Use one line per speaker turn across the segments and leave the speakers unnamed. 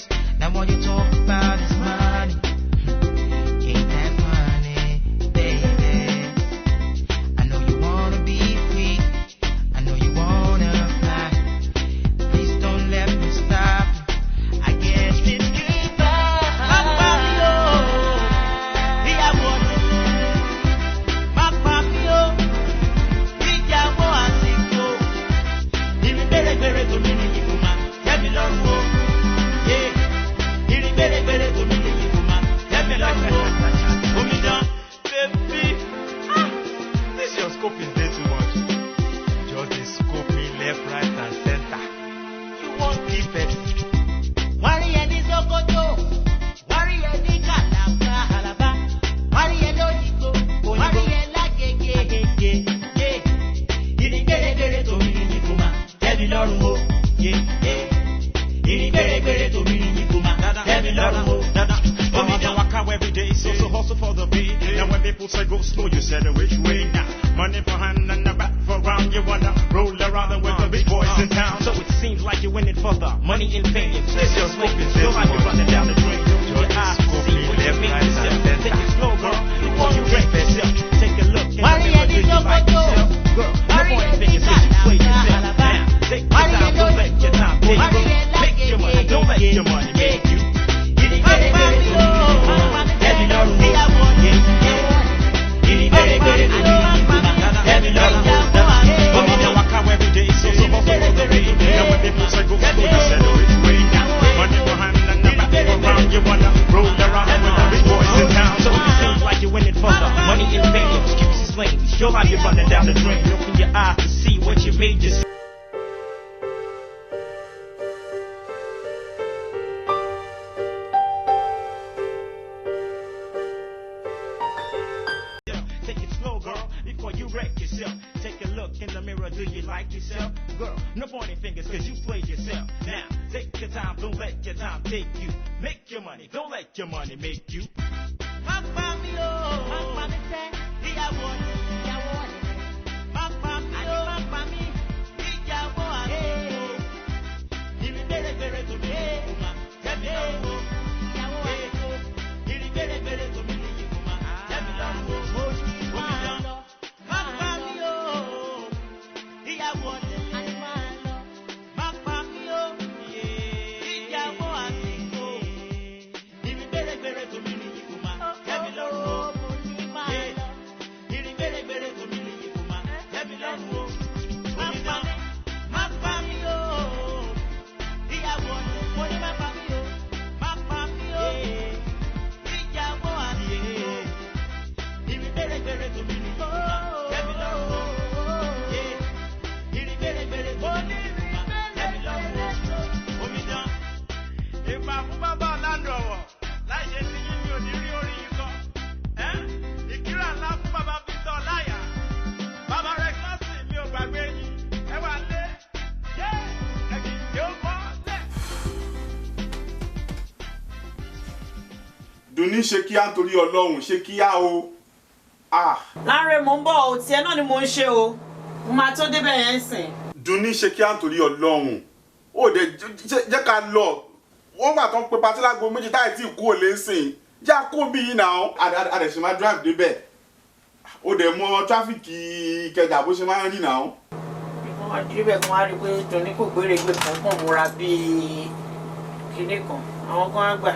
girls. Now all you talk about is money. Ain't that funny, baby? I know you wanna be free. I know you wanna fly. Please don't let me stop. I guess it's goodbye.
This your scoping day too much. Just dey scope me left, right, and center. You won't keep it.
Warrior ni Sokoto, warrior ni Calabar, warrior lóyìnbó, warrior lágége, ìrìn gbèrègbèrè tó mi ní kò máa tẹ́mi lọ́rùn o, ìrìn gbèrègbèrè tó mi ní kò máa tẹ́mi lọ́rùn o.
Every day, so hustle for the beat. Now when people say go slow, you said which way now? Money for hand and the back for round. You wanna roll around with the big boys in town. So it seems like you're winning for the money and fame. This your smoking, feel like you're running down the drain. Your eyes see what you mean yourself. Take it slow, girl, before you wreck yourself. Take a look in the mirror, do you like yourself? Girl, no point fingers that you play yourself. Now, take your time, don't let your time take you. Make your money, don't let your money make you. Feel like you're running down the drain. Open your eyes to see what you made yourself. Take it slow, girl, before you wreck yourself. Take a look in the mirror, do you like yourself? Girl, no pointing fingers, cause you played yourself. Now, take your time, don't let your time take you. Make your money, don't let your money make you.
Dunni ṣe kíá nítorí Ọlọ́run ṣe kíá o.
Láńre mo ń bọ̀ o, tiẹ̀ náà ni mo ń ṣe o. Mo máa tó débẹ̀ yẹn sìn.
Dunni ṣe kíá nítorí Ọlọ́run. Ó dẹ̀ jẹ́ ká lọ. Wọ́n gbà tán pé patí lágo méjì táyì tí kú ò lè sìn. Já kó bí yìí náà. Àdẹ̀sí máa drive débẹ̀. Ó dẹ̀ mọ tráfíkì Ìkẹjà bó ṣe máa ń rí náà.
Wọ́n á débẹ̀ kan á rí pé Dunni kò gbéregbè kankan múra bíi kinní kan. Àwọn kan á gbà.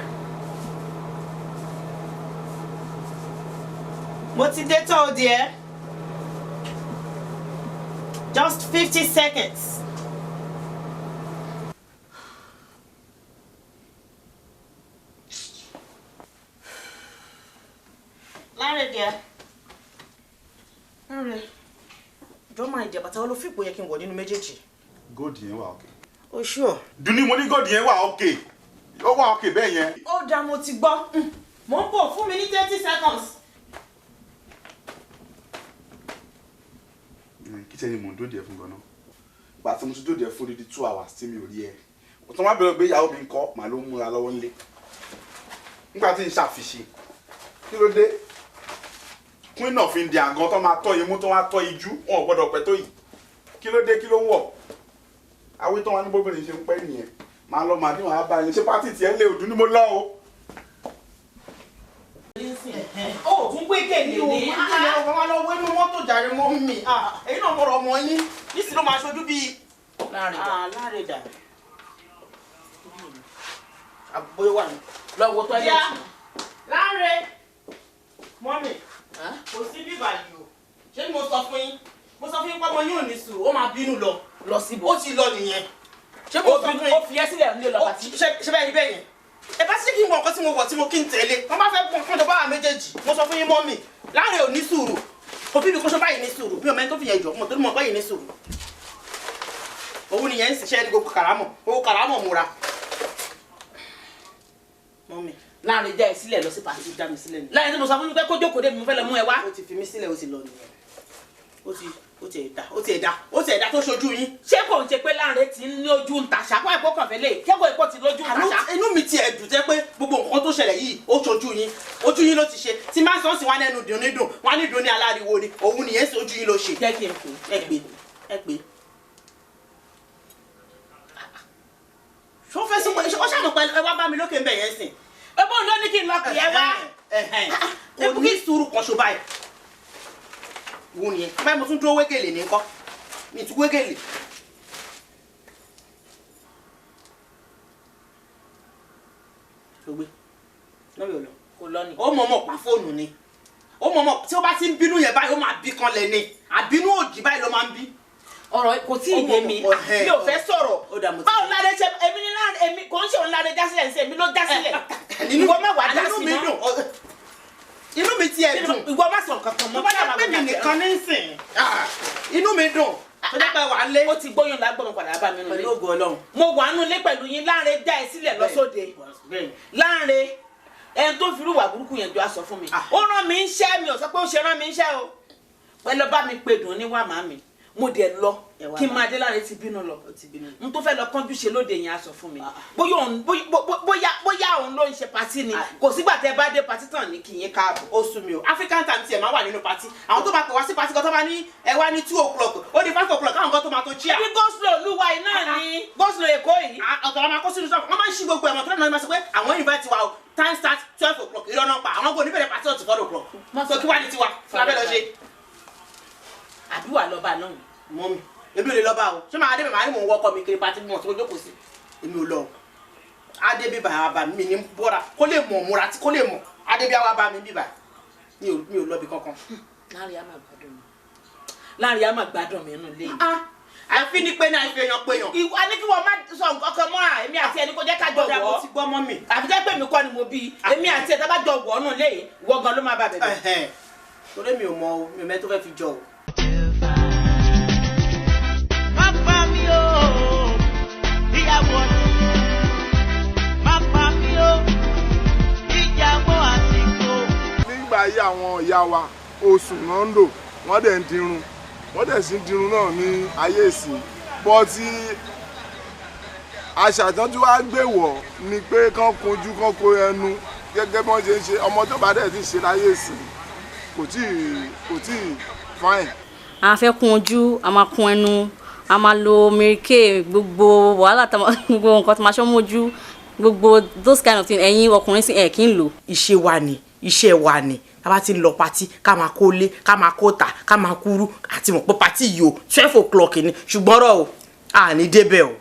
Mo ti dé tó o dear. Just 50 seconds. Láńre dear. Láńre. Jọ máa ìdí àbàtà olófìpò yẹ kí n wọ̀ nínú méjèèjì.
Góòdì yẹn wà okay.
Oh sure.
Dunni mo ní góòdì yẹn wà okay. Ó wà okay bẹ́ẹ̀ yẹn.
Ó dáa mo ti gbọ́. Mo ń bọ̀ fún mi ní 30 seconds.
Kí tẹ́ni mò ń dóde ẹ̀ fún gan-an. Ìgbà tí mo ti dóde ẹ̀ fún odidi 2 hours tí mi ò rí ẹ. Mo tún wá bẹ̀rẹ̀ pé ìyàwó mi ń kọ́ màá ló ń múra lọ́wọ́ nílé. Nígbà tí n ṣàfihàn kí ló dé? Queen of India gan tó máa tọ́ imú tó wá tọ́ ijú wọn ò gbọ́dọ̀ pẹ́ tó yìí. Kí ló dé kí ló ń wọ̀? Awé tó wá ní bóbìnrin ṣe ń pẹ́ nìyẹn. máa lọ màá ní wàá bá yín ṣé pátì tiẹ̀ lé òdùn ni mo lọ o.
ó tún gbé gèlè ní àwọn lọ wẹ́nu mọ́tò jàre mọ́ mi èyí náà mọ̀rọ̀ ọmọ yín nísìnyí ló máa ṣojú bíi láàrin dà àbúrò wà ní lọ́wọ́ tó yẹ. láàrin mọ́mì kò sí bíbà yìí o ṣé mo sọ fún yín pé ọmọ yín ò ní sùúrù ó máa bínú lọ síbò ó ti lọ nìyẹn. ṣé mo sọ fún yín ó fi ẹ́ sílẹ̀ ní ọlọ́pàá tí. ṣé bẹ́ẹ̀ ni bẹ́ẹ̀ yẹn ẹ bá sí kí n wọ nǹkan tí mo wọ̀ tí mo kí n tẹ̀lé wọ́n bá fẹ́ kún fún ìjọba àwọn méjèèjì mo sọ fún yín mọ́mì láàrin ò ní sùúrù òbí mi kó ṣe báyìí ní sùúrù mi ò mẹ́ni tó fi yẹn jọ mo tó mọ̀ báyìí ní sùúrù òun nìyẹn ń ṣiṣẹ́ ní gbogbo kàrámọ̀ múra. mọ́mì láàrin já ẹ sílẹ̀ lọ sí pàṣẹ já mi sílẹ̀ ni. láyé tí mo sọ fún mi pé kó jókòó dé mi mo fẹ́ lọ mú ẹ wá. ó ti fi mí sílẹ̀ ó ti lọ nìyẹn ó ti ẹ̀dá tó ṣojú yín. ṣé kò ń ṣe pé láàrin ti ní ojú ń tàṣà kó ẹ̀kọ́ kàn fẹ́lẹ̀ ṣé kò ẹ̀kọ́ ti lójú ń tàṣà. inú mi ti ẹ̀dùn jẹ́ pé gbogbo nǹkan tó ṣẹlẹ̀ yìí ó ṣojú yín ojú yín ló ti ṣe tí máa ń sọ sí wọn ẹnu dùn ní dùn wọn ní dùn ní aláriwo ni òun nìyẹn sí ojú yín ló ṣe. jẹ́ kí n pè ẹ pè. ṣó fẹ́ sí pé ó ṣàmùpẹ́ ẹ wá bá mi lókè ń bẹ̀ yẹn sìn. ẹ bọ́n ló ní kí n lọ kì í ẹ wá. kò ní sùúrù kan ṣo báyìí wo ni ẹ báyìí mo tún dúró wégèlè ní nǹkan mi tún wégèlè. gbogbo lọ́wọ́ lọ kò lọ ni. ó mọ̀ọ́mọ̀ pa fóònù ni ó mọ̀ọ́mọ̀ tí ó bá ti ń bínú yẹn báyìí ó máa bí kan lẹ̀ ni àbínú òdì báyìí ló máa ń bí. ọ̀rọ̀ kò tí ì yé mi mi ò fẹ́ sọ̀rọ̀ báwo la ṣe èmi ní láàrin èmi kò ń ṣe òun láàrin jásílẹ̀ ní èmi ló jásílẹ̀ ìwọ mẹ́wàá jásí mọ́. Inú mi ti ẹ̀ dùn. Ìwọ má sọ nǹkan kan mọ́. Wọ́n pè mí nìkan ní sìn. Inú mi dùn. Tó jẹ́ pé wà á lé. Ó ti gbóyún lágbọ́n padà bá mi nù lé. Pẹ̀lú ògo Ọlọ́run. Mo wà nù lé pẹ̀lú yín láàrin já ẹ sílẹ̀ lọ́sọ̀dẹ̀. Láàrin ẹni tó fi rúwà burúkú yẹn jọ aṣọ fún mi. Ó rán mi ń ṣẹ́ mi ò sọ pé ó ṣe rán mi ń ṣẹ́ o. Pẹ̀lú bá mi pè dùn ní wà má mi. Mo dẹ̀ lọ kí n máa dé láàrin ti bínú lọ. N tó fẹ́ lọ kánjú ṣe lóde yẹn aṣọ fún mi. Bóyá òun ló ń ṣe patí ni. Kò sígbà tẹ́ bá dé patí tán ní kí yín káàbọ̀. Ó sú mi o. African time tiẹ̀ máa wà nínú patí. Àwọn tó máa pè wá sí patí kan tó máa ní ẹ wá ní 2 o'clock. Ó di 5 o'clock káwọn kan tó máa tó chíà. Bí goslo olúwa yìí náà ni. Goslo Èkó yìí. Ọ̀tọ̀ la máa kó sínú sọ́ọ̀fù. Wọ́n máa ń ṣí gbogbo ẹ̀mọ̀ tó náà máa sọ pé àwọn invite wa o. Time start 12 o'clock. Ìrọ̀nà pa àwọn kò ní bẹ̀rẹ̀ patí ọ̀tún 4 o'clock. So kí wá ní tiwa? Lábẹ́ lọ ṣe. Àbí wà lọ́ba náà mọ́mì. Ebi ò lè lọ bá o ṣé máa dé bàbá ní mò ń wọkọ mi kiri pati mọ̀ tí mo jókòó sí èmi ò lọ adé bí bàbá mi ní bọ́ra kó lè mọ̀ múra tí kó lè mọ̀ adé bí àwa bá mi bíbà mi ò lọ bí kankan. láàrin àmà gbádùn mi nù lé. àfi ní pé náà ìfẹ́ yan pé yan. ìwà ní kí wọ́n má sọ nǹkan kan mọ́ èmi àti ẹni kó jẹ́ ká jọ wọ̀ ọ́. ti gbọ́ mọ́ mi. àfi jẹ́ pé mi kọ́ ni mo bí èmi àti ẹ̀ tá bá jọ wọ̀ ọ́ nù lé ìwọ gan ló má bà bẹ̀bẹ̀. torí mi ò mọ o mi ò mẹ́ tó fẹ́ fi jọ o.
nígbà ayé àwọn ìyá wa oṣù náà ń lò wọ́n dẹ̀ ń dirun wọ́n dẹ̀ sì ń dirun náà ní ayé ìsìn bọ́tí aṣàtọ́jú wa gbé wọ̀ ni pé kán kunjú kán kó ẹnu gẹ́gẹ́ bí wọ́n ṣe ń ṣe ọmọ tó bá dẹ̀ ti ṣe láyé ìsìn kò tí ì fine.
a fẹ́ kun ojú a máa kun ẹnu a máa lo mèrèké gbogbo wàhálà gbogbo nǹkan tó máa ṣọ́ mójú gbogbo those kind of things ẹ̀yin ọkùnrin sí ẹ̀ kí n lò.
iṣẹ́ wa ni a bá ti ń lọ patí ká máa kó lé ká máa kó tà ká máa kúrú àti mọ̀ pé patí yìí o 12 o'clock ni ṣùgbọ́n rọ̀ o àní débẹ̀ o.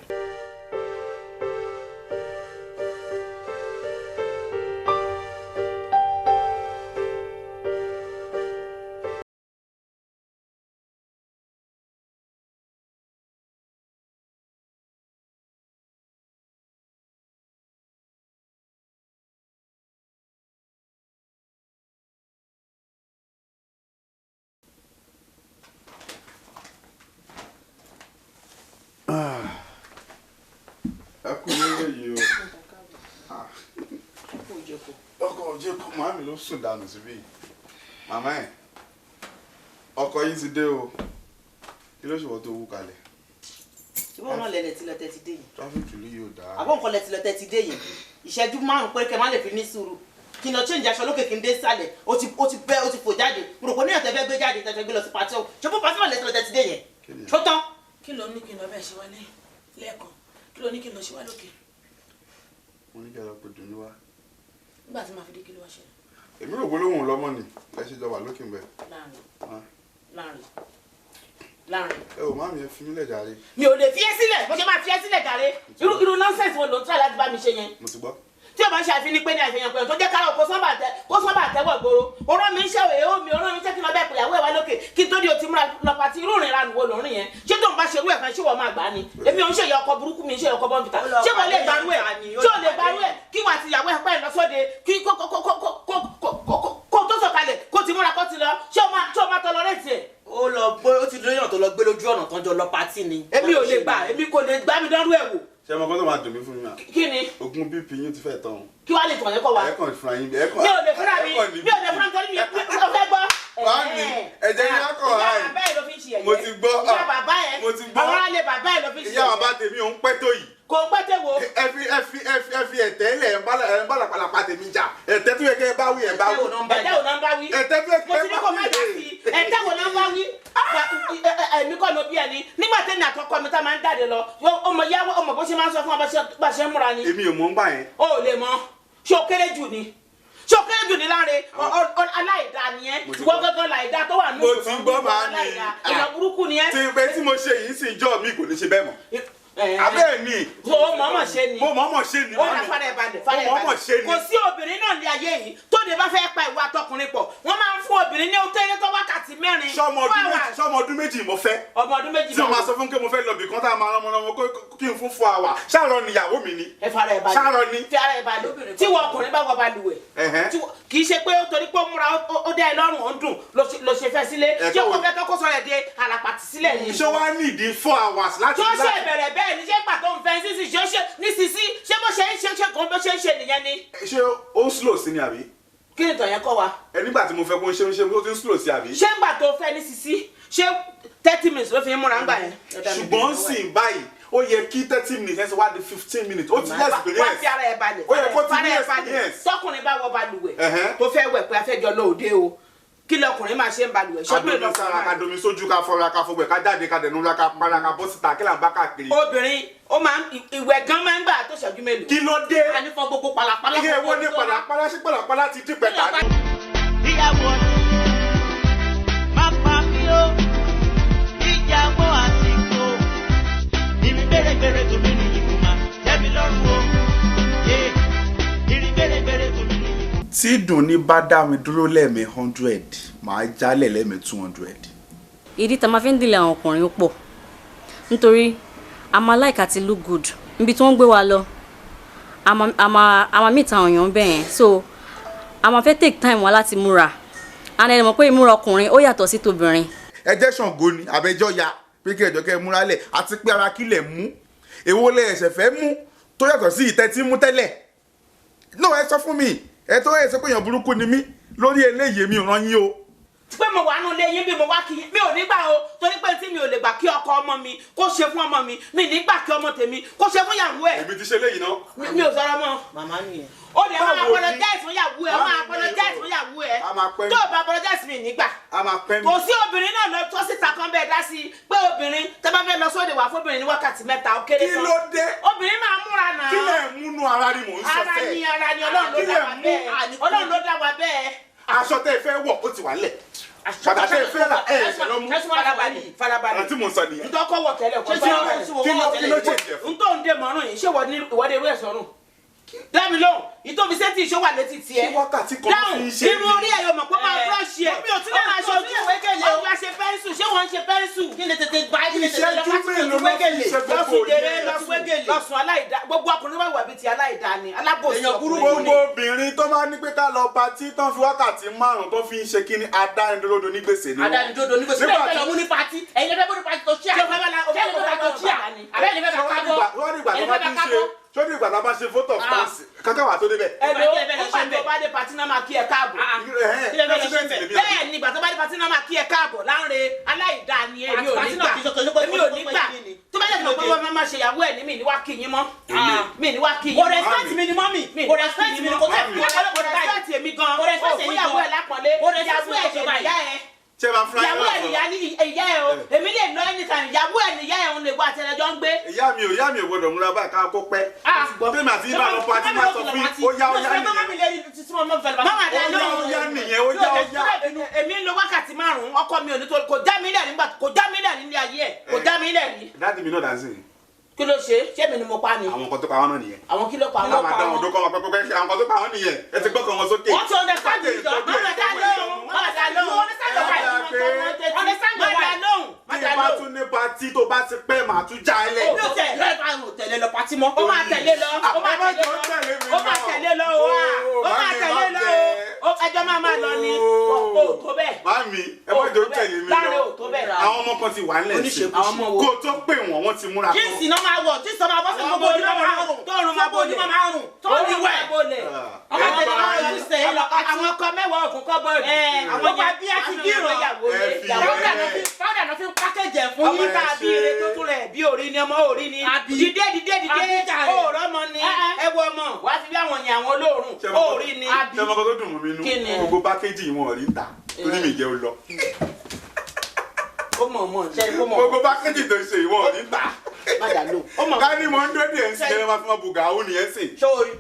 Màmí ló sùn dànù síbí. Màmá ẹ̀ ọkọ yín ti dé o. Kí ló ṣòwò tó wú kalẹ̀?
Ìwọ náà lẹ̀lẹ̀ tí lọ tẹ́ ti dé yìí.
Tráfíkì ló yóò dáa.
Àbọ̀ nǹkan lẹ̀ tí lọ tẹ́ ti dé yìí. Ìṣẹ́jú 5 pé kẹ́ má lè fi ní sùúrù. Kí n lọ change aṣọ lókè kí n dé sálẹ̀. Ó ti fò jáde. Mo rò pé ní ọ̀tẹ̀ fẹ́ gbé jáde tẹ́fẹ́ gbé lọ sí pàtó. Ṣé fún pàtó lẹ̀ tí lọ tẹ́ ti dé yẹn? Ṣó tán? Kí ló ní kí n lọ bẹ́ẹ̀ ṣe wá lẹ́ẹ̀kan? Kí ló ní kí n lọ ṣe wá lókè?
dùn mí wá.
nígbà tí màá fi dé kí ló wá ṣẹlẹ̀.
èmi rò gbólóhùn lọ́mọ ni ẹ ṣe jọ wà lókè mbẹ.
láàrin.
ẹ ò má mi ẹ fi mí lẹ̀ jàre.
mi ò lè fi ẹ́ sílẹ̀ bó ṣe máa fi ẹ́ sílẹ̀ jàre irú nọ́ńsẹ̀sì wo ló ń try láti bá mi ṣe yẹn.
mo ti gbọ́.
tí o bá ṣe àfihàn pé ní àfihàn pé tó jẹ́ kára kó sábà tẹ́wọ̀ gbòòrò ọ̀rọ̀ mi ń ṣe èèó mi ọ̀rọ̀ mi ṣe kí n lọ bẹ́ẹ̀ pèyàwó ẹ̀ wá lókè kí n tó di o ti múra lọ pàtí irú ìrìn ìranù wo lòórìn yẹn ṣé tó ń bá ṣerú ẹ̀ kan ṣé wọ́n máa gbà á ni èmi ò ń ṣe ìyá ọkọ burúkú mi ń ṣe ìyá ọkọ bọ́ǹfìtà ṣé wọ́n lè gbarú ẹ̀ ṣé o lè gbarú ẹ̀ kí wọ́n àti ìyàwó ẹ̀ pẹ́ lọ sóde kí kó tó sọ̀kalẹ̀ kó ti múra kó ti lọ ṣé o máa tọ́ lọ rẹ́ẹ̀tì ẹ̀.
ó lọ gbé ó ti lóyún tó lọ gbé lójú ọ̀nà tán jọ lọ pátì ni.
èmi ò lè gbà èmi kò lè gbà mí dánrú ẹ̀ wò.
ṣé ọmọ kan tó máa dùn mí fún mi.
kí ni.
ogun bp yín ti fẹ́ tán.
kí wàá lè tàn yẹn kọ wa.
ẹ kàn fúnra yín ẹ kàn.
mi ò lè fúnra mi torí mi ò fẹ́ gbọ́.
Báàmì ẹ̀jẹ̀ yín á kàn
ìyá bàbá ẹ̀ ló fi ń ṣe ẹ̀yẹ.
mo ti gbọ́.
ìyá bàbá ẹ̀ àwọn alẹ́ bàbá ẹ̀ ló fi ń ṣe ẹ̀yẹ.
ìyá bàbá tèmi ò ń pẹ́ tó yìí.
kò ń pẹ́ tẹ́ wo.
ẹ fi ẹ̀tẹ́ lẹ̀ ń bá làpàlàpà tèmi jà ẹ̀tẹ́ tó yẹ kẹ́ ẹ bá wí ẹ̀ bá wí.
ẹ̀tẹ́ wo náà ń bá wí.
ẹ̀tẹ́ tó yẹ kẹ́
mo
ẹ
ti ní
bá
kó má dà sí i ẹ̀tẹ́ wo náà ń bá wí. èmi kọ́ ló bí ẹni nígbà tẹ́ni àtọkọ mi tá máa ń jáde lọ ọmọ bó ṣe máa ń sọ fún ọ bá ṣe ń múra ni.
èmi ò mọ̀ ń gbà yẹn.
o ò lè mọ̀ ṣé o kéré jù ni ṣé o kéré jù ní láre aláìda nìyẹn wọ́n gángan láìda tó wà nínú
mo ti gbọ́ máa ní
ìyá burúkú nìyẹn.
tí pé tí mo ṣe yìí sì jọ́ mi kò ní ṣe bẹ́ẹ̀ mọ́. abẹ́ẹ̀ ni.
o mọ̀ọ́mọ̀ ṣe ni.
mo mọ̀ọ́mọ̀ ṣe ni.
ó yà fara ẹ̀ balẹ̀ fara ẹ̀ balẹ̀. kò sí obìnrin náà ní ayé yìí tó de bá fẹ́ pa ìwà tọkùnrin pọ̀ wọ́n máa ń fún obìnrin ní òtẹ́lẹ̀ tó wákàtí mẹ́rin.
sọmọ ọdún méjì mo fẹ́.
ọmọ ọdún méjì
tí mo máa sọ fún kí mo fẹ́ lọ bìkan tá a máa rán ọmọ kí n fún 4 hours ṣáàrọ̀ ni ìyàwó mi ni.
ẹ fara ẹ̀ balẹ̀
ṣáàrọ̀ ni.
fi ara ẹ̀ balẹ̀ tí wọ́n ọkùnrin bá wọ balùwẹ̀ kì í ṣe pé torí pé ó múra ó dá ẹ lọ́rùn ó ń dùn ló ṣe fẹ́ sílé ṣé kò fẹ́ tó kó sọ̀rọ̀ ẹ̀ dé àlàpàtì sílẹ̀ ni.
ṣé wàá nídìí 4 hours láti.
tó ṣe bẹ̀rẹ̀ bẹ́ẹ̀ ni ṣé pàtó ń fẹ́ sísì ṣe nísìsí ṣé bó ṣe ń ṣe kan bó ṣe ń ṣe nìyẹn ni.
ṣé ó ń slow sí ni àbí.
kí ni tọ̀yẹn kọ́ wa.
ẹ nígbà tí mo fẹ́ kó ń ṣe ó ti ń slow sí àbí.
ṣé ńgbà tó fẹ́ nísìsí ṣé 30 minutes ló fi ń múra ńgbà yẹn.
ṣùgbọ́n sì báyìí ó yẹ kí 30 minutes ẹ ṣe wá di 15 minutes ó ti yẹ sí pé
wá fi ara ẹ̀ balẹ̀
ó yẹ kó ti
fara ẹ̀ balẹ̀ tọkùnrin bá wọ balùwẹ̀ tó fẹ́ wẹ̀ pé a fẹ́ jọ lọ òde o kí lọkùnrin máa ṣe ń balùwẹ̀ ṣọ́gbìn
lọ sára ká domi sójú ká fọra ká fọgbẹ ká jáde ká dẹnu ra ká para ká bọ́ síta kí là ń bá káàkiri.
obìnrin ó máa ń ìwẹ̀ gan máa ń gbà tó ṣẹ́jú mélòó.
kí ló dé.
a ní fọ gbogbo pàlàpàlà.
iye wo ní pàlàpàlà sí pàlàpàlà ti dín pẹ̀tà ní.
ìyàwó má pa mí o ìyàwó àsìkò ìrìn bèrèbèrè tó mi nìyí kò máa jẹ́ mi lọ́rùn o ìrìn bèrèbèrè tó mi nìyí.
tí dùnní bá dá mi dúró lẹ́ẹ̀mí 100 màá jálẹ̀ lẹ́ẹ̀mí 200.
ìdí tá a máa fi ń dìlẹ̀ àwọn ọkùnrin ó pọ̀ nítorí a máa like àti look good níbi tí wọ́n gbé wa lọ a máa meet àwọn èèyàn bẹ́ẹ̀ yẹn so a máa fẹ́ take time wa láti múra and ẹ mọ̀ pé ìmúra ọkùnrin ó yàtọ̀ sí tobìnrin.
ẹ jẹ́ Ṣàngó ni àbẹ́jọ́ ya pé kí ẹ̀jọ̀ kẹ́ ẹ múra lẹ̀ àti pé ara kílẹ̀ mú èwo lẹ ẹ̀ṣẹ̀ fẹ́ mú tó yàtọ̀ sí ìtẹ́ tí mú tẹ́lẹ̀ náà ẹ sọ fún mi ẹ tó ẹ sọ pé èèyàn burúkú ni mí lórí eléyìí mi ò rán yín o.
pé mo wà nù lé yín bí mo wá kí mi ò ní gbà o torí pé tí mi ò lè gbà kí ọkọ ọmọ mi kó ṣe fún ọmọ mi mi ní gbà kí ọmọ tèmi kó ṣe fún ìyàwó ẹ̀.
èmi ti ṣe léyìí náà.
mi ò sọ̀rọ̀ mọ́.
màmá nìyẹn.
ó lè máa apologize fún ìyàwó ẹ̀ ó máa apologize fún ìyàwó ẹ̀ tó o bá apologize mi nígbà. kò sí obìnrin náà lọ tó síta kan bẹ́ẹ̀ dá sí i pé obìnrin tẹ́ bá fẹ́ lọ sóde wà fóbìnrin ní wákàtí 3 ó kéré tán.
kí ló dé.
obìnrin máa múra náà.
kí lè múnú ara ni mò ń sọ fẹ́.
ara ni Ọlọ́run ló dá wa bẹ́ẹ̀ Ọlọ́run ló dá wa bẹ́ẹ̀.
aṣọ tẹ́ ẹ fẹ́ wọ̀ ó ti wà lẹ̀ bàtà tẹ́ ẹ fẹ́ rà ẹ ẹ̀ṣẹ̀ lọ mú.
farabalẹ̀
àti mò ń sọ nìyẹn.
ntọ́kọ̀ wọ̀ tẹ́lẹ̀ kọ́
kí ló ṣe jẹ fún.
ntọ́ ń dé mọ́rún yìí ṣé ìwọ́de irú ẹ̀ sọ́run. dábì lóhùn ìtòbi sẹ́tì ìṣó wà létí tiẹ̀.
ṣé wákàtí kan fi ń ṣe
irú orí ẹ̀ yóò mọ̀ pé máa búrọ̀ṣì ẹ̀ ó máa ṣe ojú ìwégele ó máa ṣe pẹ́ńsù ṣé wọ́n ń ṣe pẹ́ńsù. kí ni tètè gbà kí ni tètè lọ lọ́sùn dèrè lọ́sùwégele lọ́sùn aláìda gbogbo ọkùnrin wà wà bíi ti aláìda ni alábòsí ọkùnrin.
gbogbo obìnrin tó máa ní pé ká lọ patí tán fi wákàtí 5 tó fi ń ṣe kí ni adánidóródo ní gbèsè ni wọn.
adánidóródo ní gbèsè bẹ́ẹ̀ lọ mú ní patí ẹ̀yin lè fẹ́ mú ní patí tó ṣíà
sọ́ni ìgbà tá a bá ṣe photo of dance kankan wà tó débẹ̀.
ẹ̀rọ nígbà tó bá dé pati náà máa kí ẹ káàbọ̀. bẹ́ẹ̀ ni ìgbà tó bá dé pati náà máa kí ẹ káàbọ̀ láńre aláìda ni èmi ò ní gbà tó bá yẹ kí wọ́n máa ṣe ìyàwó ẹ̀ ní mi ní wá kí yín mọ́ mi ní wá kí yín.
kò respect mi ni mọ́mì kò respect mi ni kò tẹ̀
kò respect èmi gan kò fún ìyàwó ẹ̀ lápọ̀nlé ìyàwó ẹ̀ ṣe ìyá ẹ̀
ṣé máa fúnra
ìyàwó ẹ̀ nìyá ní ìyá ẹ̀ o èmi lè lọ anytime ìyàwó ẹ̀ nìyá ẹ̀ òun lè wá àtẹnẹjọ́ ń gbé.
ìyá mi ò gbọdọ̀ múra báyìí ká kó pẹ́. bẹ́ẹ̀ mà ti bá lọ pati máa sọ fún ó yá nìyẹn.
èmi ń lo wákàtí 5 ọkọ mi ò ní kò já mi lẹ̀ nígbà kò já mi lẹ̀ nílé ayé ẹ̀ kò já mi lẹ̀ ní.
dáàdì mi náà dà sí i.
kí ló ṣe mi ni mo pa ni.
àwọn kan tó pa wọn náà nìyẹn.
àwọn kí ló pa wọn.
àwọn àdáwọn ọdún kan wọn pẹpẹpẹ àwọn kan tó pa wọn nìyẹn ẹ ti gbọ́kàn wọn sókè.
wọ́n ti understand ìjọ
tí bá tún ní pati tó bá ti pẹ́ màá tún já ẹ lẹ̀.
ó tẹ̀lé lọ pati mọ́ ó máa tẹ̀lé lọ ó máa tẹ̀lé lọ ẹjọ́ máa lọ ní o tó bẹ́ẹ̀.
Mami ẹ má jẹ́ ó tẹ̀lé mi lọ àwọn ọmọ kan ti wà nílẹ̀ sí kó tó pè wọ́n ti múra tán.
jíǹsì náà máa wọ̀ jíǹsì náà máa bọ́ sí gbogbo ojú máa rùn tóorùn máa rùn tóorùn máa bolẹ̀ ọmọ tẹ̀lé máa rùn sí ẹ lọ pati. àwọn ọkọ mẹ́wàá òkun kọ́ bọ́ọ̀lù àwọn ọmọ bí a ti kírun ìyàwó fáwọn náà fi ń pákẹ́jẹ̀ fún yín. ọmọ tá a bí ire tó tún rẹ̀ bí orí ni ọmọ orí ni dìde òòrọ̀ ọmọ ni ẹwọ ọmọ wàá fi bí àwọn yẹn àwọn olóòórùn orí ni.
ṣé ọmọ kan tó dùn mọ́ mi nú gbogbo pákéjì wọn ò rí ta torí mi jẹ́ ó lọ. gbogbo pákéjì tó ṣe ìwọ ò ní ta. ká ní mo ń dóde ẹ̀ ń sìn ẹ̀ máa fi mọ bùgà ó nìyẹn sìn.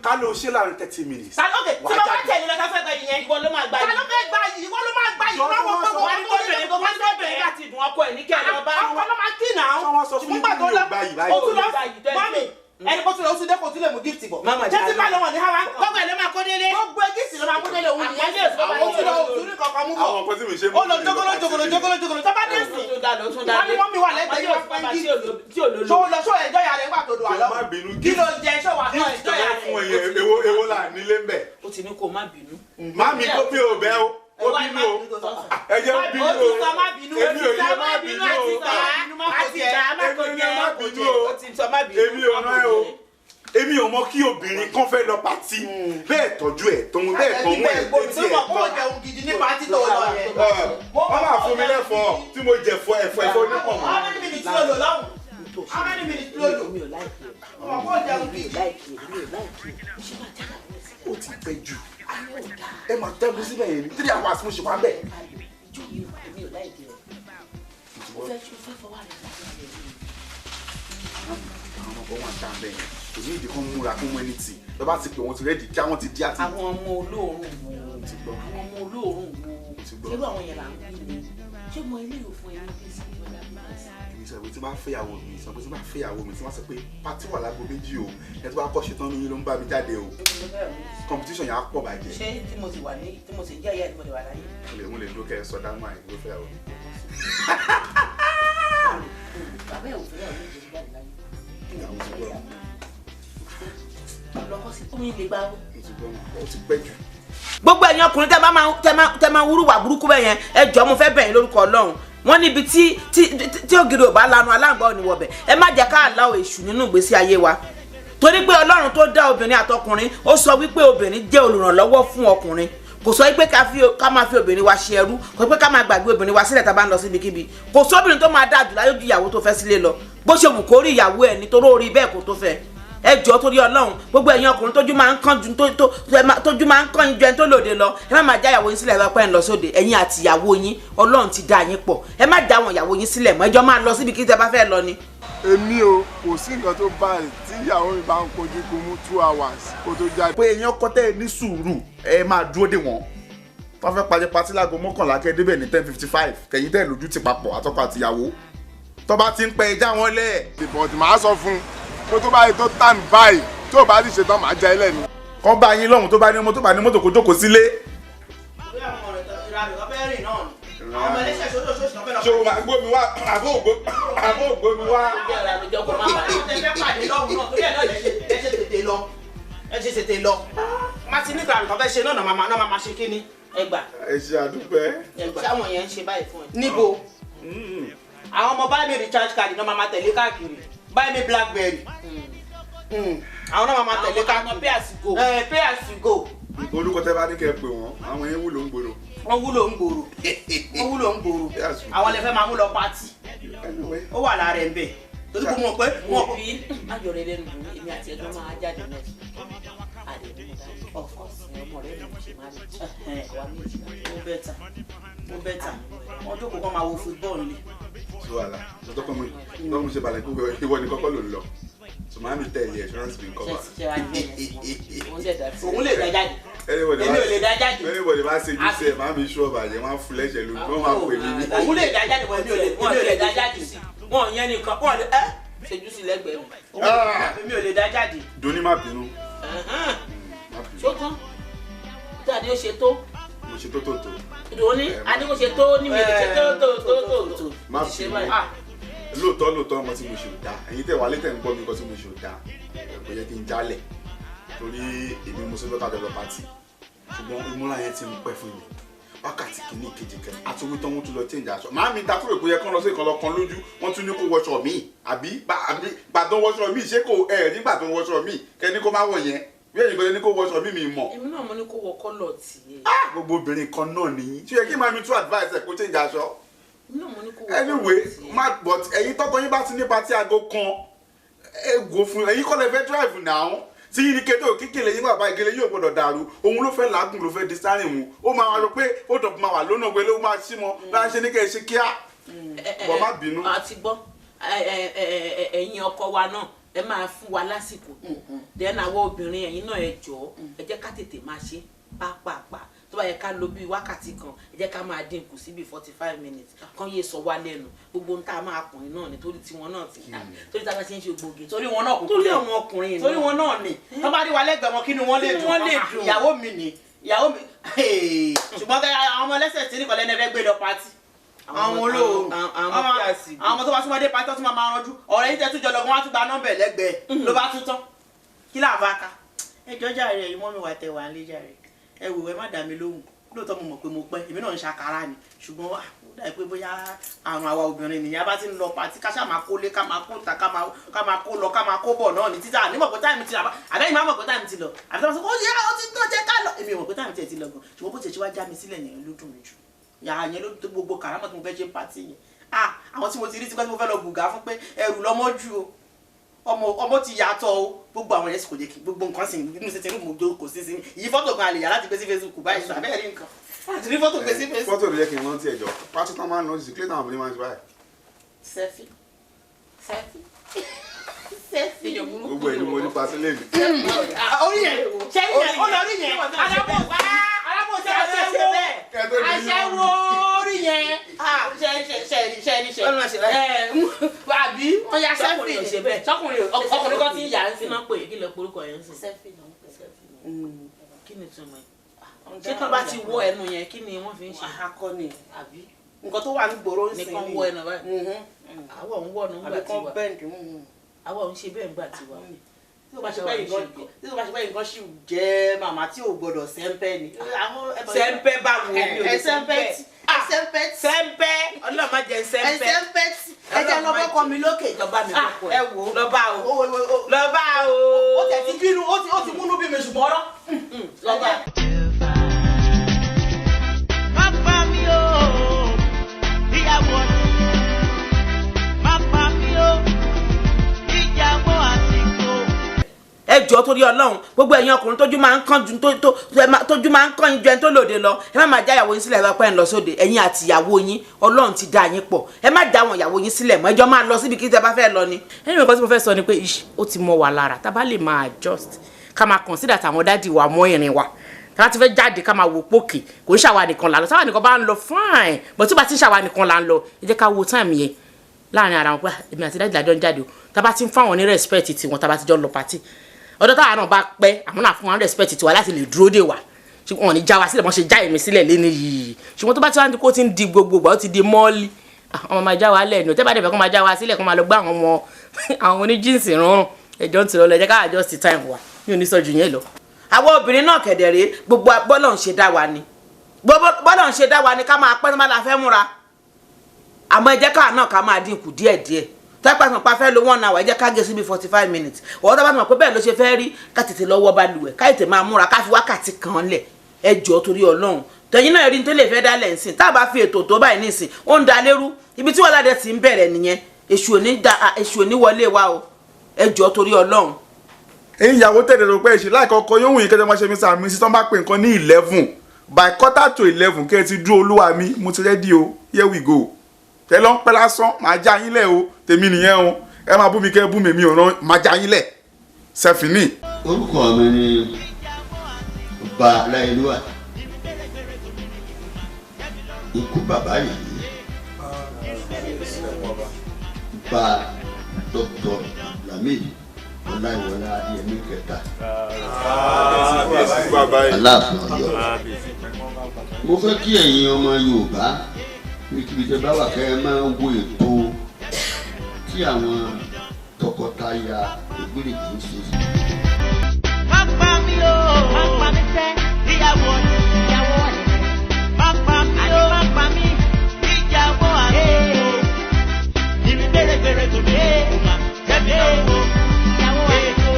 ká ló ṣe láàrin 30 minutes.
tí wọ́n bá tẹ̀lé lọ sáfẹ́ gba ìyẹn ìwọ ló máa gbá yìí. ta ló fẹ́ gbá yìí ìwọ ló máa gbá yìí. lọ́wọ́ pé wọ́n ní kóbìnrin kó máa ń bẹ̀rẹ̀ láti dùn ọkọ ẹ̀ ní kẹ́lẹ́ ọba. ọkọ ló máa kí náà.
sọ́wọ́n sọ fún mi kí mi ò gbá yìí báyìí.
ẹni kó tún lọ oṣù dé kó tún lè mú gift bọ̀. jẹ́sí bá lọ́wọ́ ní hawa. gbogbo ẹ̀ ló máa kó délé. gbogbo gift ló máa kó délé òun nìyẹn lè sọ ó tún lọ oṣù ní kankan mú bọ̀.
àwọn nǹkan tí mi ṣe mú.
ó lọ jogolo tó bá dé sí. wọ́n ní mọ́mí wà lẹ́gbẹ̀ẹ́ yóò fẹ́ yí. ṣó lọ ṣó ẹjọ́ yà rẹ̀ nígbà tó dùn àlọ́. kí ló jẹ ṣó wà náà ẹjọ́ yà rẹ̀.
ewo là nílé ń bẹ̀.
ó ti ní kó má bínú.
Mami kó bí o bẹ́ o ó bínú o ẹ jẹ́ ó bínú o èmi ò yẹ má bínú o èmi ò rán ẹ o èmi ò mọ kí obìnrin kan fẹ́ lọ pàtí bẹ́ẹ̀ tọ́jú ẹ̀ tòun bẹ́ẹ̀ tọ́mú ẹ̀ létí ẹ̀ wọ́n máa fún mi lẹ́fọ̀ọ́ tí mo jẹ ẹ̀fọ́ onípọ̀ mọ́.
How many minutes ló lò lọ́hùn? How many minutes ló lò?
Ó ti pẹ́ jù ẹ máa tẹ́gun síbẹ̀ yẹn ní 3 hours mo ṣe wá bẹ̀. àwọn ọmọ kan wà ń tàn bẹ́ẹ̀ yẹn kò ní ìdí kan múra fún ẹni tì lọ bá ti pè wọ́n ti rẹ́ẹ̀dì kí àwọn ti di àti.
àwọn ọmọ olóòórùn wo àwọn ọmọ olóòórùn wo ṣé àwọn yẹn là ń bí mi ṣé mo ilé ìwò fún ẹni bí sí ìwé
èmi sọ pé tí bá fẹ́yàwó mi sọ pé tí bá fẹ́yàwó mi tí wọ́n sọ pé pátí wà lágbo méjì o ẹ tí wọ́n kọ́ ṣetán ní ló ń bá mi jáde o competition yẹn á pọ̀ bàjẹ́.
ṣé tí mo sì jẹ́ ìyá ẹ̀ tí mo lè wà láyé.
mo lè dúró sọ dáhùn àyè ló fẹ́yàwó mi.
bàbá ẹ̀ ò fẹ́yàwó mi jẹ́ jáde láyé. gbogbo ẹ̀yin ọkùnrin tẹ́ máa wúrúwà burúkú bẹ́ẹ̀ yẹn ẹ jọ̀ọ́ mo fẹ́ bẹ̀ yín lórúkọ Ọlọ́run wọ́n níbi tí ògiri ò bá lanu aláǹgbá ò ní wọbẹ̀ ẹ má jẹ́ ká àláwọ̀ èṣù nínú ìgbésí ayé wa torí pé Ọlọ́run tó dá obìnrin àtọkùnrin ó sọ wípé obìnrin jẹ́ olùrànlọ́wọ́ fún ọkùnrin kò sọ wípé ká máa fi obìnrin wa ṣe ẹrú kò pé ká máa gbàgbé obìnrin wa sílẹ̀ tá a bá ń lọ síbikíbi kò sóbìnrin tó máa dáa jù láyé ju ìyàwó tó fẹ́ sílé lọ bó ṣe wù kó rí ìyàwó ẹ̀ nítorí orí bẹ́ẹ̀ kó tó fẹ́ ẹ jọ̀ọ́ torí Ọlọ́run gbogbo ẹ̀yin ọkùnrin tójú máa ń kán ju ẹni tó lòde lọ ẹ má máa já ìyàwó yín sílẹ̀ ẹ pẹ́ ń lọ sóde ẹ̀yin àti ìyàwó yín Ọlọ́run ti dá yín pọ̀ ẹ má já àwọn ìyàwó yín sílẹ̀ mọ́ ẹjọ́ máa lọ síbi kí tẹ bá fẹ́ lọ ni.
èmi o kò sí nǹkan tó báyìí tí ìyàwó mi bá ń kojú kó mú 2 hours kó tó jáde.
pé èèyàn kọ́ tẹ́ ẹ ní sùúrù ẹ máa dúró dè wọ́n wọ́n fẹ́ parí patí láago 11 kẹ́ débẹ̀ ní 10:55 kẹ̀yìn tẹ́ lójú ti papọ̀ àtọkọ àtìyàwó tó bá ti ń pẹ́ ẹja wọn lẹ̀.
ìbọ̀dì máa sọ fún un pé tó bá yẹ tó tàn báyìí tí ò bá ti ṣetán máa já ilẹ̀ ni.
kọ́ bá yín lọ́hùn tó bá ní mọ́tò kó jókòó sílé. ṣé o máa gbómi wá àbó ògbómi wá.
ẹ ṣe tètè lọ má ti nígbà nǹkan fẹ́ ṣe náà máa ṣe kí ni ẹ gbà.
ẹ ṣe àdúpẹ́.
sáwọn yẹn ń ṣe báyìí fún ẹ. níbo àwọn ọmọ báyìí mi recharge card náà máa tẹ̀lé káàkiri báyìí mi blackberry àwọn náà máa tẹ̀lé káàkiri pay as you go. pay as you go.
olùkọ́ tẹ́ bá ní kẹ́ ẹ pè wọ́n àwọn yẹn wúlò ń gbòòrò.
wọ́n wúlò ń gbòòrò àwọn lè fẹ́ máa mú lọ pátì ó wà lára ẹ̀ ń bẹ̀ torí kò mọ̀ pé wọ́n fi ayọ̀ rẹ̀ lẹ́nu èmi àti ẹ̀dọ́ máa jáde náà of course ọ̀rẹ́ mi ṣe máa rí wà méjì ó bẹ́tà wọ́n jókòó kọ́ máa wo football ni.
so àlà tó kọ́ mo ṣe balẹ̀ kó ìwọ ni kọ́kọ́ ló ń lọ so máa mi tẹ̀ ẹ̀yẹ insurance bin cover.
òun lè dá jáde èmi ò lè dá jáde.
anybody bá ṣe jù sí ẹ máa mi ṣú ọ̀bà jẹ máa fún lẹ́sẹ̀ lójú wọ́n máa pè mí ní.
òun lè dá jáde èmi ò lè dá jáde sí wọn yẹn nìkan wọn lè ṣèjú sí lẹ́gbẹ̀ẹ́ mi èmi ò lè dá jáde.
doni má bínú.
ṣó tán jáde ó ṣe tó.
mo ṣe tó.
ìdòwòní adéko ṣe tó ní mi ò ṣe tó.
má bínú lóòótọ́ ọmọ tí mo ṣe ò dá ẹ̀yin tẹ̀ wá létẹ̀ ń gbọ́ mi kọ́ tí mo ṣe ò dá kò yẹ kí n jálẹ̀ torí èmi mo ṣe fẹ́ kájọ lọ pàtì ṣùgbọ́n ìmúra yẹn ti ń pẹ́ fún mi wákàtí kìíní kejì kẹta àti owó tán wọ́n tún lọ change aṣọ màá mi ta fúrò pé yẹ kán lọ sí ìkan lọ́kan lójú wọ́n tún ní kó wọṣọ mi àbí gbàdán wọṣọ mi ṣé kò nígbà tó wọṣọ mi kẹ́ni kó má wọ̀ yẹn bí ẹ̀yin kò ní kó wọṣọ mi mọ̀.
èmi náà mo ní kó wọ kọ́lọ̀ tì í.
gbogbo obìnrin kan náà nìyí ṣé yẹ kí màá mi tún advice ẹ̀ kó change aṣọ. Anyway, but ẹ̀yin tọ́tọ́ yín bá ti ní party aago kan ego fún ẹ̀yin kọ́ lẹ fẹ́ drive now tí yín ní kéde òkìkìlẹ yín bàbá ìgele yóò gbọ́dọ̀ dàrú òun ló fẹ́ làágùn ló fẹ́ di sáré mu ó máa wá lọ pé ó dọ̀ máa wà lónà gbé ló máa ṣí mọ́ láti ṣe ní kẹ́ ẹ ṣe kíá bọ̀ má bínú.
a ti gbọ́ ẹ̀yin ọkọ wa náà ẹ máa fún wa lásìkò then àwọn obìnrin ẹ̀yin náà ẹ jọ̀ọ́ ẹ jẹ́ ká tètè máa ṣe pàápàá tó bá yẹ ká lò bí wákàtí kan ẹ jẹ́ ká máa dínkù sí bí 45 minutes kan yé sọ wá lẹ́nu gbogbo ń tá a máa kùnrin náà ni torí tiwọn náà ti dá torí tá a bá ti ń ṣe gbòógì torí wọn náà torí àwọn ọkùnrin torí wọn náà ni tó bá rí wa lẹ́gbẹ̀ẹ́ wọn kí ni wọ́n lè dùn ìyàwó mi ni ìyàwó mi ṣùgbọ́n àwọn ọmọ ẹlẹ́sẹ̀ tí nìkan lẹ́nu ẹgbẹ́ gbé lọ pátì àwọn olóò àwọn ọmọ tó bá súnmọ́ dé pátì tó tún máa ranjú ọ̀rẹ́ yìí tẹ́ tún jọ lọ wọn á tún gba nọ́mbà lẹ́gbẹ̀ẹ́ ló bá tún tán kí làbá ká ẹjọ́ jàre ẹ̀yin mọ́ mi wà tẹ̀ wà ń lé jàre ẹ wò ẹ má dá mi lóhùn lóòótọ́ mo mọ̀ pé mo pẹ́ èmi náà ń ṣàkárà ni ṣùgbọ́n ó dà pé bóyá àrùn àwa obìnrin nìyẹn bá ti ń lọ pàtí ká ṣáà máa kólé ká máa kó ta ká máa kó lọ ká máa kó bọ̀ náà ní títà ní mọ̀ pé táìmù ti lọ àbẹ́yìn máa mọ̀ pé táìmù ti lọ àbí tó bá sọ pé ó yẹ ó ti tó jẹ́ ká lọ èmi mọ̀ pé táìmù tiẹ̀ ti lọ gan ṣùgbọ́n bó tiẹ̀ ṣe wá já mi sílẹ̀ yẹn ló dùn mí jù yàrá yẹn ló tó gbogbo kàrámọ̀ tí mo fẹ́ ṣe pàtí yẹn àwọn tí mo ti rí tipẹ́ tí mo fẹ́ lọ bùgá fún pé ẹrù lọ́mọ jù o ọmọ ti yàtọ̀ o gbogbo àwọn yẹn sì kò jẹ́ kí gbogbo nǹkan sì nínú ṣe ti rí mo jókòó sí sí yìí fọ́tò kan àlè yàrá ti gbé sí Facebook báyìí sọ abẹ́rẹ́ rí nǹkan àti rí fọ́tò gbé sí Facebook.
fọ́tò ló yẹ kí n rántí ẹ̀jọ̀ pátí tán máa ń lọ sí kílé táwọn obìnrin máa ń ṣe báyìí.
sẹ́fì
gbogbo ẹ̀ ni mo ní pàṣẹ lẹ́nu.
orí yẹn ṣẹ́yìn yẹn ó lọ rí yẹn alábò ṣe àṣẹwó àṣẹwó orí yẹn ṣe àbí wọ́n ya sẹ́fì ṣe bẹ́ẹ̀ ọkùnrin kan ti ń yà ń sí máa ń pè é kí lè porúkọ yẹn ń sìn. sẹ́fì náà ń pè sẹ́fì náà. kí ni túmọ̀ ẹ̀ ṣé tó bá ti wọ ẹnu yẹn kí ni wọ́n fi ń ṣe. akọni àbí nǹkan tó wà ní gbòòrò ń sìn ní. nìkan wọ ẹnu báyìí àwọ̀ ń wọ̀ nígbà tiwa àwọ̀ ń ṣe bẹ́ẹ̀ nígbà tiwa. tí o bá ṣe bẹ́ẹ̀ nǹkan ṣì jẹ́ màmá tí ò gbọ́dọ̀ sẹ́ńpẹ́ ni. sẹ́ńpẹ́ bá wù mí ò ní sẹ́ńpẹ́ sẹ́ńpẹ́ ọlọ́mọ jẹ sẹ́ńpẹ́ ẹ jẹ́ lọ́bọ̀ kọ́ mi lókè ìjọba mi kọ́kọ́ ẹ wò lọ́ba o ó tẹ̀ ti bínú ó ti múnú bí mi ṣùgbọ́n ọ̀rọ̀ lọ́ba.
Papa mi o, ìyàwó Papa mi o, ìyàwó àsìkò.
ẹ jọ̀ọ́ torí Ọlọ́run gbogbo ẹ̀yin ọkùnrin tójú máa ń kán ju tójú máa ń kán ju ẹni tó lòde lọ ẹ má máa já ìyàwó yín sílẹ̀ lọ pẹ́ ń lọ sóde ẹ̀yin àti ìyàwó yín Ọlọ́run ti dá yín pọ̀ ẹ má dá àwọn ìyàwó yín sílẹ̀ mọ́ ẹjọ́ máa lọ síbi kí tẹ́ bá fẹ́ lọ ni. ẹni nǹkan tí mo fẹ́ sọ ni pé ó ti mọ́ wa lára tá a bá lè máa adjust ká máa consider tàwọn dádì wa mọ́ ìrìn wa tá a ti fẹ́ jáde ká máa wò pókè kò ń ṣàwa nìkan là ń lọ sáwa nìkan bá ń lọ fine but tí ó bá ti ń ṣàwa nìkan là ń lọ ẹ jẹ́ ká wo time yẹn láàrin ara wọn pé èmi àti dádì lájọ ń jáde o tá a bá ti ń fáwọn ní respect tiwọn tá a bá ti jọ lọ party ọdọ táwa náà bá pẹ́ àwọn náà fún wọn respect tiwa láti lè dúró dè wá ṣùgbọ́n wọn ní já wa sílẹ̀ wọ́n ṣe já èmi sílẹ̀ lé ní yìí ṣùgbọ́n tó bá ti wá ní kó ti ń di gbogbogbò ó ti di mọ́ọ́lì àwọn máa já wa lẹ́nu tẹ́ bá dẹ̀ fẹ́ kó máa já wa sílẹ̀ kó máa lọ gbá àwọn oní jíǹsì rọrùn ẹjọ́ ń tirọ̀ lọ ẹ jẹ́ ká adjust time wa ní oníṣọ́jú yẹn lọ. àwọn obìnrin náà kẹ̀dẹ̀rẹ́ gbogbo bọ́lọ̀ ń ṣe dá wa ni bọ́lọ̀ ń ṣe dá wa ni ká máa pẹ́ tó má la fẹ́ múra àmọ́ ẹ jẹ́ ká náà ká máa dínkù díẹ̀díẹ̀ tẹ́pẹ́ àti mọ̀pá fẹ́ lo 1 hour ẹ jẹ́ ká gé sí bí 45 minutes ọ̀rọ̀ tó bá mọ̀ pé bẹ́ẹ̀ ló ṣe fẹ́ rí ká tètè lọ́wọ́ bá lù ẹ̀ ká tètè máa múra ká fi wákàtí kan lẹ̀ ẹ jọ̀ọ́ torí Ọlọ́run tẹ̀yin náà rí ní tó lè fẹ́ dálẹ̀ ńsìn tá a bá fi ètò tó báyìí nísìn ó ń da lérú ibi tí wọ́n ládẹ ti ń bẹ̀rẹ̀ nìyẹn èṣù òní wọlé wa o ẹ jọ̀ọ́ torí Ọlọ́run.
ẹ̀yin ìyàwó tẹ̀lé ló pẹ́ ṣe láìkọ́kọ́ yóò wùn yín kẹ́tẹ́ máa ṣe Mr. and Mrs. tó bá pè nǹkan ní 11 by 11:15 kẹ́ ẹ ti dúró olúwa mi mo ti rẹ́dí o here we go tẹ́ lọ ń pẹ́ lásán máa já yín lẹ̀ o tèmi nìyẹn o ẹ máa bú mi kẹ́ bú mi mi ò rán máa já yín lẹ̀ sẹ́fìnì.
orúkọ mi ni Ọba Láyélúwà ikú bàbá yìí bá Dr. Lamidi Ọláìwọlá Adéyẹmí kẹta Aláàfin Ọ̀yọ́. Mo fẹ́ kí ẹ̀yin ọmọ Yorùbá níbi tẹ́ bá wà kẹ́ ẹ máa wo ètò tí àwọn tọkọtaya Ògbérèkì ń ṣe.
Pápá mi o, pápá mi fẹ́ ìyàwó ọ̀nà ìyàwó ọ̀nà. Pápá mi o, pápá mi ìyàwó àná. Ìrì bèrèbèrè tó mi kò má jẹ́bi lọ́wọ́. Ìyàwó àná.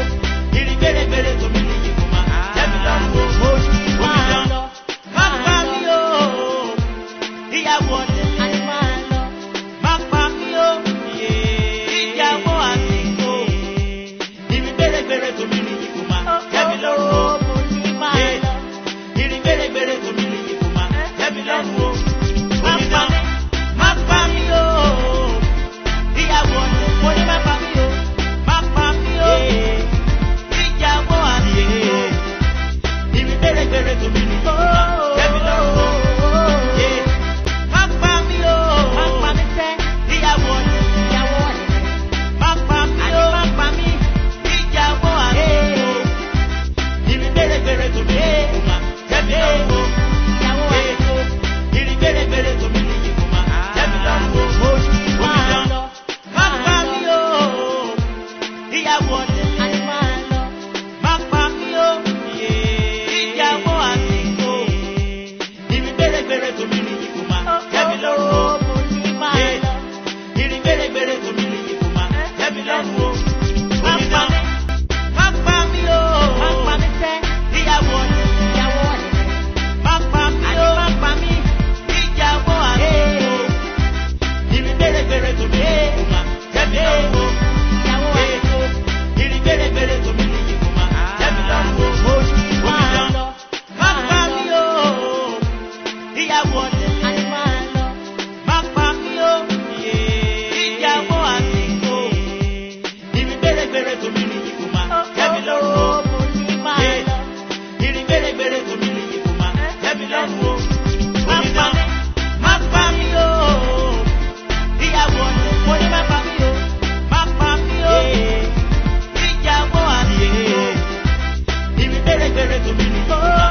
Ìrì bèrèbèrè tó mi kò má jẹ́bi lọ́wọ́. Omi lọ. Pápá mi o, ìyàwó ọ̀nà. Pápá mi o, ìyàwó àná. Ìrì bèrèbèrè tó mi kò má jẹ́bi lọ́wọ́. Ìrì bèrèbèrè tó mi kò má jẹ́bi lọ́wọ́. Pápá mi o, ìyàwó ọ̀nà. Mo ní pápá mi o, pápá mi o, ìyàwó àná. Ìrì bèrèbèrè tó mi kò má jẹ́bi lọ́wọ́. Pápá mi o, pápá mi fẹ́ ìyàwó ọ̀nà. Ìyàwó ọ̀nà. Pápá mi o, pápá mi ìyàwó àná. Ìrì bèrèbèrè tó mi kò má jẹ́bi lọ́wọ́. Ìyàwó àná. Ìrì bèrèbèrè tó mi kò má jẹ́bi lọ́wọ́. Pápá mi o, ìyàwó ọ̀nà. Pápá mi o, ìyàwó àná. Ìrì bèrèbèrè tó mi kò má jẹ́bi lọ́wọ́. Ìrì bèrèbèrè tó mi kò má jẹ́bi lọ́wọ́. Pápá mi o, pápá mi fẹ́ ìyàwó ọ̀nà. Ìyàwó ọ̀nà. Pápá mi o, pápá mi ìyàwó àná. Ìrì bèrèbèrè tó mi kò má jẹ́bi lọ́wọ́. Ìyàwó àná. Ìrì bèrèbèrè tó mi kò má jẹ́bi lọ́wọ́. Pápá mi o, ìyàwó ọ̀nà. Pápá mi o, ìyàwó àná. Ìrì bèrèbèrè tó mi kò má jẹ́bi lọ́wọ́. Ìrì bèrèbèrè tó mi kò má jẹ́bi lọ́wọ́. Pápá mi o, ìyàwó ọ̀nà. Mo ní pápá mi o, pápá mi o, ìyàwó àná. Ìrì bèrèbèrè tó mi kò má